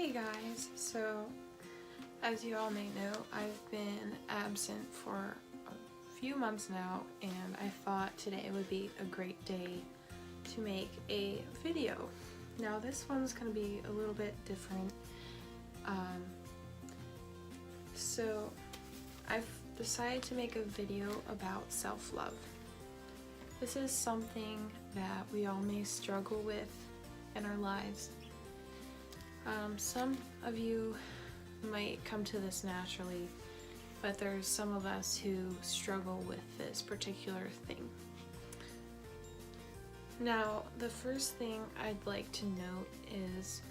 Hey guys, so as you all may know, I've been absent for a few months now, and I thought today would be a great day to make a video. Now this one's going to be a little bit different. So I've decided to make a video about self-love. This is something that we all may struggle with in our lives. Some of you might come to this naturally, but there's some of us who struggle with this particular thing. Now, the first thing I'd like to note is,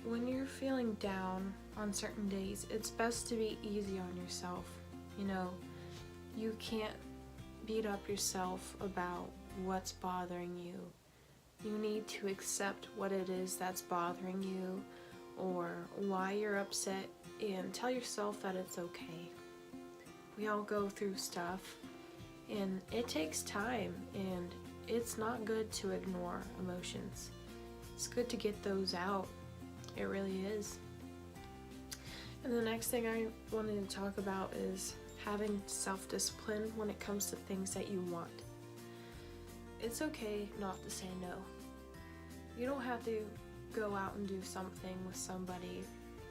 when you're feeling down on certain days, it's best to be easy on yourself. You can't beat up yourself about what's bothering you. You need to accept what it is that's bothering you or why you're upset and tell yourself that it's okay. We all go through stuff and it takes time, and it's not good to ignore emotions. It's good to get those out. It really is. And the next thing I wanted to talk about is having self-discipline when it comes to things that you want. It's okay not to say no. You don't have to go out and do something with somebody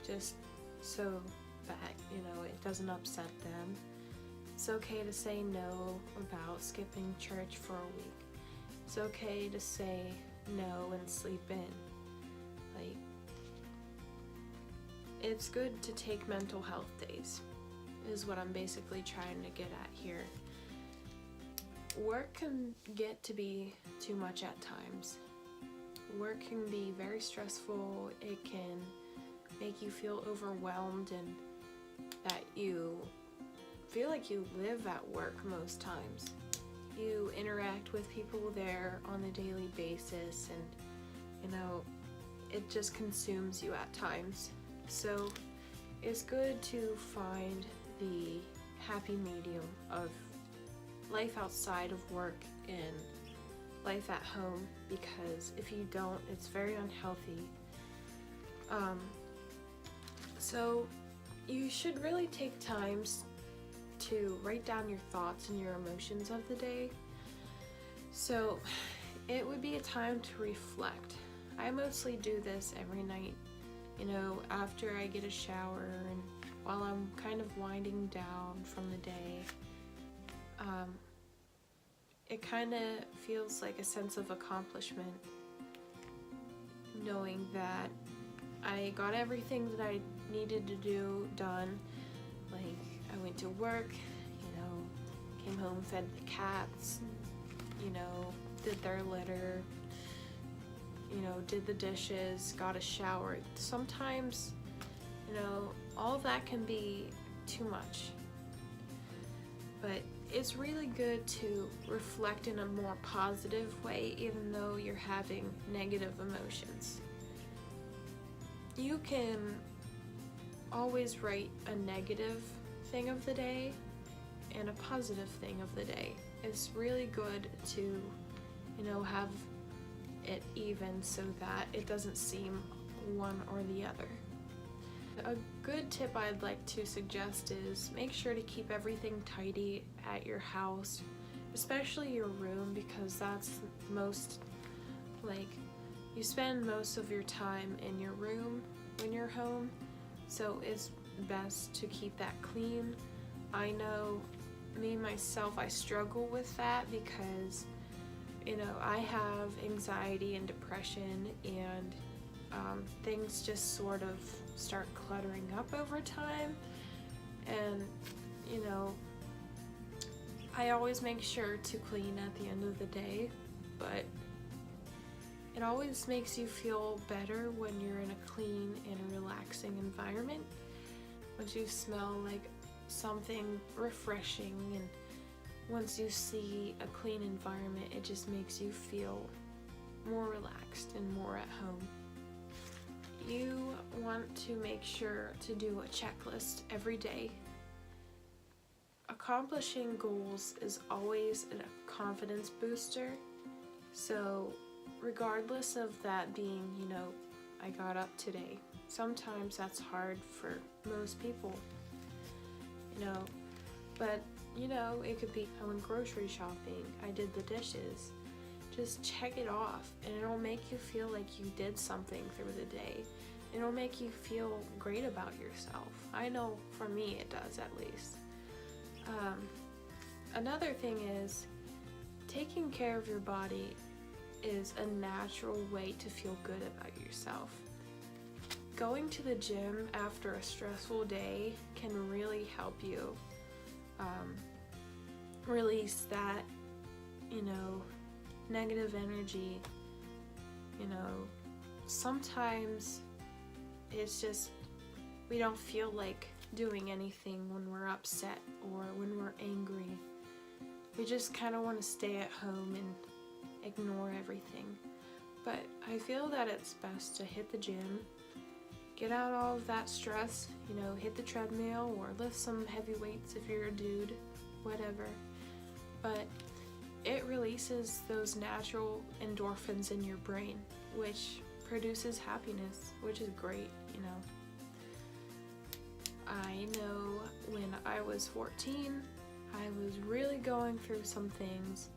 just so that, it doesn't upset them. It's okay to say no about skipping church for a week. It's okay to say no and sleep in. It's good to take mental health days, is what I'm basically trying to get at here. Work can get to be too much at times. Work can be very stressful. It can make you feel overwhelmed and that you feel like you live at work most times. You interact with people there on a daily basis, and it just consumes you at times. So it's good to find the happy medium of life outside of work and life at home, because if you don't, it's very unhealthy. So you should really take times to write down your thoughts and your emotions of the day. So it would be a time to reflect. I mostly do this every night, after I get a shower and while I'm kind of winding down from the day. It kind of feels like a sense of accomplishment, knowing that I got everything that I needed to do done. Like, I went to work, came home, fed the cats, did their litter, did the dishes, got a shower. Sometimes, all of that can be too much. But it's really good to reflect in a more positive way, even though you're having negative emotions. You can always write a negative thing of the day and a positive thing of the day. It's really good to, have it even so that it doesn't seem one or the other. A good tip I'd like to suggest is make sure to keep everything tidy at your house, especially your room, because that's you spend most of your time in your room when you're home, so it's best to keep that clean. I know me myself, I struggle with that because I have anxiety and depression, and things just sort of start cluttering up over time, and I always make sure to clean at the end of the day, but it always makes you feel better when you're in a clean and relaxing environment. Once you smell like something refreshing, and once you see a clean environment, it just makes you feel more relaxed and more at home. You want to make sure to do a checklist every day. Accomplishing goals is always a confidence booster. So regardless of that being, I got up today. Sometimes that's hard for most people, but it could be I went grocery shopping, I did the dishes. Just check it off, and it'll make you feel like you did something through the day. It'll make you feel great about yourself. I know for me it does, at least. Another thing is, taking care of your body is a natural way to feel good about yourself. Going to the gym after a stressful day can really help you release that, negative energy. Sometimes it's just we don't feel like doing anything when we're upset or when we're angry. We just kind of want to stay at home and ignore everything. But I feel that it's best to hit the gym, get out all of that stress, hit the treadmill or lift some heavy weights if you're a dude, whatever. But it releases those natural endorphins in your brain, which produces happiness, which is great, I know when I was 14, I was really going through some things.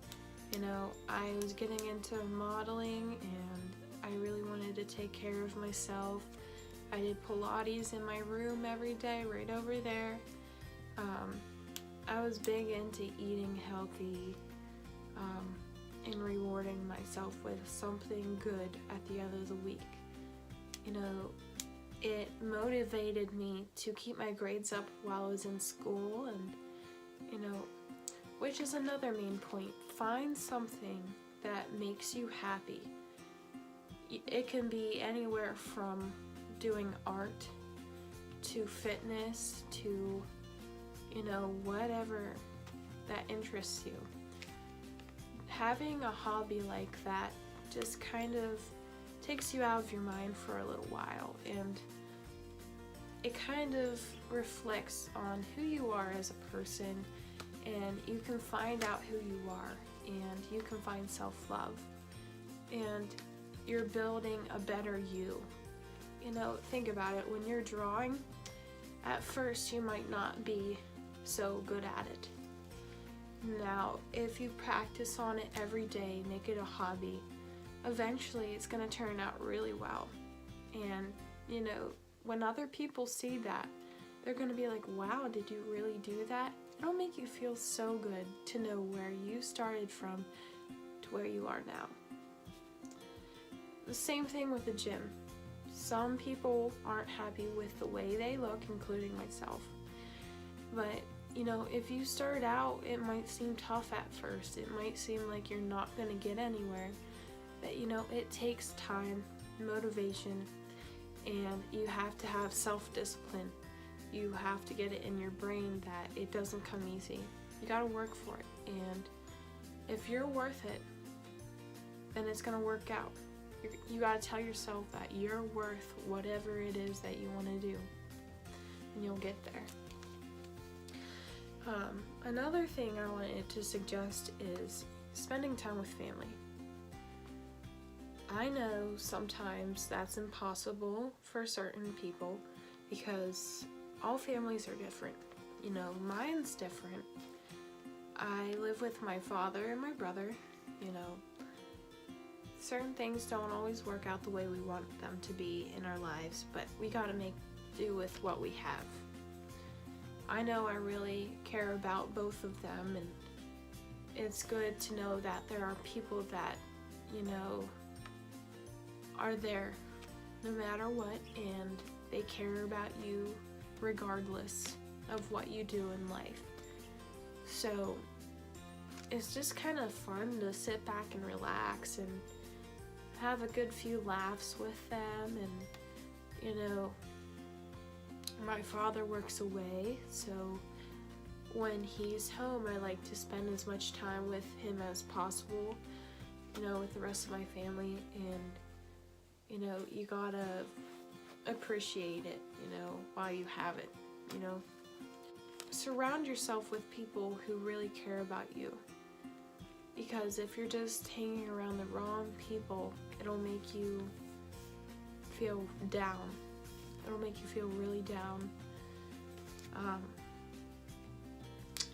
I was getting into modeling and I really wanted to take care of myself. I did Pilates in my room every day, right over there. I was big into eating healthy and rewarding myself with something good at the end of the week. It motivated me to keep my grades up while I was in school, and which is another main point. Find something that makes you happy. It can be anywhere from doing art to fitness to whatever that interests you. Having a hobby like that just kind of takes you out of your mind for a little while, and it kind of reflects on who you are as a person, and you can find out who you are, and you can find self-love, and you're building a better you. Think about it. When you're drawing, at first you might not be so good at it. Now, if you practice on it every day, make it a hobby, eventually it's going to turn out really well. And, when other people see that, they're going to be like, wow, did you really do that? It'll make you feel so good to know where you started from to where you are now. The same thing with the gym. Some people aren't happy with the way they look, including myself. But, if you start out, it might seem tough at first. It might seem like you're not going to get anywhere. But, it takes time, motivation, and you have to have self-discipline. You have to get it in your brain that it doesn't come easy. You gotta work for it. And if you're worth it, then it's gonna work out. You gotta tell yourself that you're worth whatever it is that you want to do, and you'll get there. Another thing I wanted to suggest is spending time with family. I know sometimes that's impossible for certain people because all families are different. Mine's different. I live with my father and my brother. Certain things don't always work out the way we want them to be in our lives, but we gotta make do with what we have. I know I really care about both of them, and it's good to know that there are people that, are there no matter what, and they care about you regardless of what you do in life. So it's just kind of fun to sit back and relax and have a good few laughs with them. And my father works away, so when he's home I like to spend as much time with him as possible, with the rest of my family. And you gotta appreciate it, while you have it. Surround yourself with people who really care about you, because if you're just hanging around the wrong people, it'll make you feel down. It'll make you feel really down.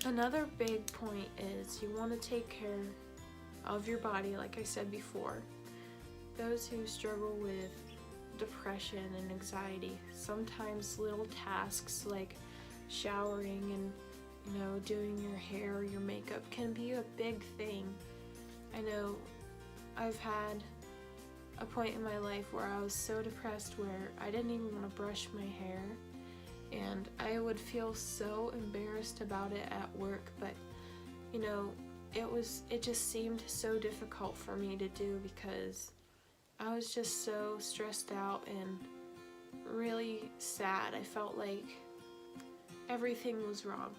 Another big point is you want to take care of your body, like I said before. Those who struggle with depression and anxiety, sometimes little tasks like showering and, you know, doing your hair or your makeup can be a big thing. I know I've had a point in my life where I was so depressed where I didn't even want to brush my hair, and I would feel so embarrassed about it at work, but you know, it just seemed so difficult for me to do because I was just so stressed out and really sad. I felt like everything was wrong.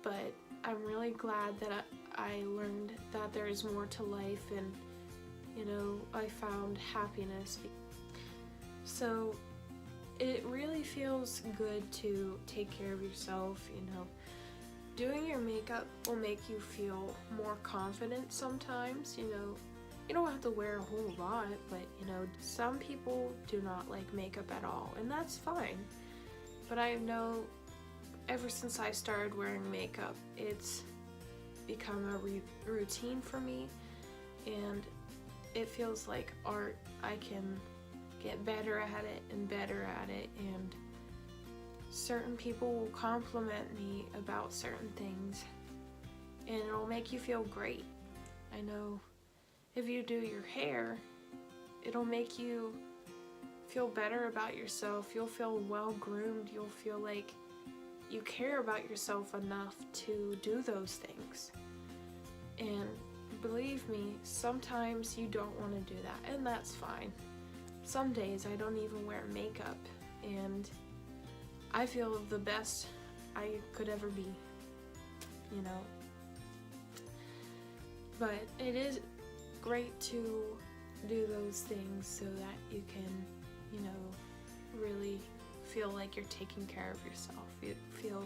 But I'm really glad that I learned that there is more to life, and you know, I found happiness. So it really feels good to take care of yourself, you know. Doing your makeup will make you feel more confident sometimes, you know. You don't have to wear a whole lot, but you know, some people do not like makeup at all, and that's fine. But I know ever since I started wearing makeup, it's become a routine for me, and it feels like art. I can get better at it and better at it, and certain people will compliment me about certain things, and it'll make you feel great. I know if you do your hair, it'll make you feel better about yourself. You'll feel well groomed. You'll feel like you care about yourself enough to do those things. And believe me, sometimes you don't want to do that, and that's fine. Some days I don't even wear makeup, and I feel the best I could ever be, you know. But it is great to do those things so that you can, you know, really feel like you're taking care of yourself. You feel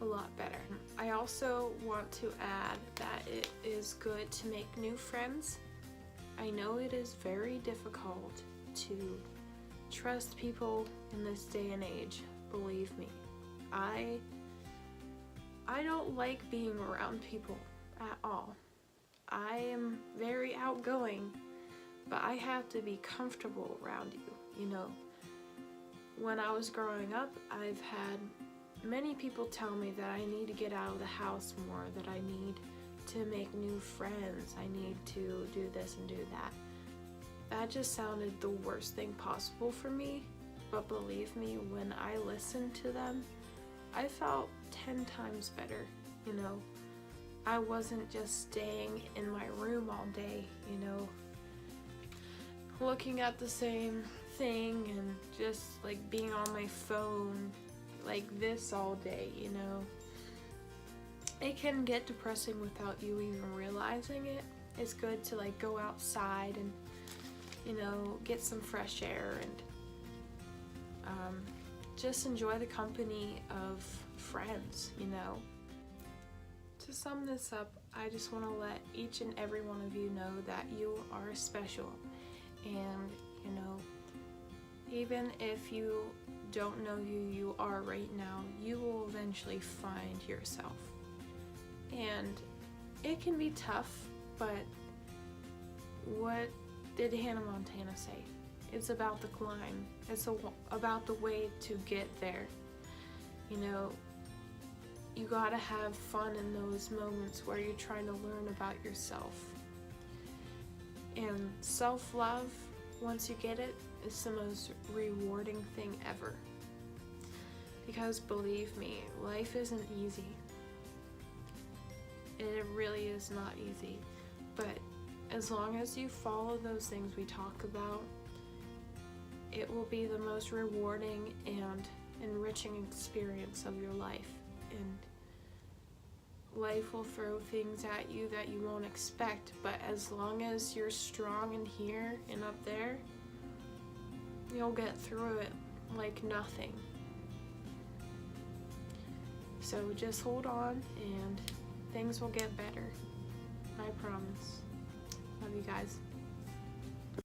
a lot better. I also want to add that it is good to make new friends. I know it is very difficult to trust people in this day and age, believe me. I don't like being around people at all. I am very outgoing, but I have to be comfortable around you, you know. When I was growing up, I've had many people tell me that I need to get out of the house more, that I need to make new friends, I need to do this and do that. That just sounded the worst thing possible for me, but believe me, when I listened to them, I felt 10 times better, you know. I wasn't just staying in my room all day, you know, looking at the same thing and just like being on my phone like this all day, you know. It can get depressing without you even realizing it. It's good to like go outside and, you know, get some fresh air and just enjoy the company of friends, you know. To sum this up, I just want to let each and every one of you know that you are special, and you know, even if you don't know who you are right now, you will eventually find yourself. And it can be tough, but what did Hannah Montana say? It's about the climb. It's about the way to get there. You know, you gotta have fun in those moments where you're trying to learn about yourself. And self-love, once you get it, is the most rewarding thing ever. Because believe me, life isn't easy. It really is not easy. But as long as you follow those things we talk about, it will be the most rewarding and enriching experience of your life. And life will throw things at you that you won't expect, but as long as you're strong in here and up there, you'll get through it like nothing. So just hold on and things will get better. I promise. Love you guys.